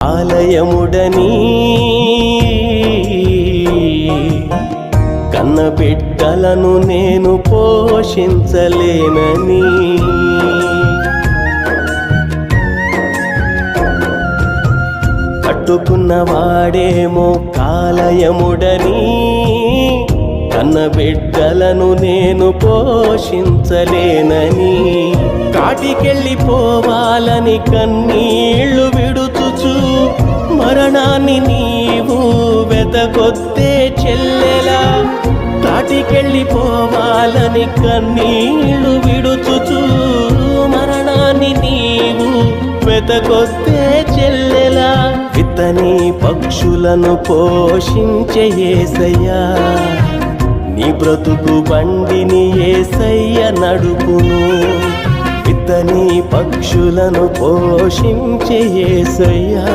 ఆలయముడని కన్నబిడ్డలను నేను పోషించలేనని కట్టుకున్నవాడేమో కాలయముడని కన్నబిడ్డలను నేను పోషించలేనని కాటికెళ్ళిపోవాలని కన్నీళ్లు విడుచుచు మరణాన్ని నీవు వెతకొత్తే చెల్లెలా కాటికెళ్ళిపోవాలని కన్నీళ్లు విడుచుచు మరణాన్ని నీవు వెతకొత్తే చెల్లెలా విత్తని పక్షులను పోషించే యేసయ్యా నీ బ్రతుకు బండిని యేసయ్య నడుపును విత్తని పక్షులను పోషించే యేసయ్యా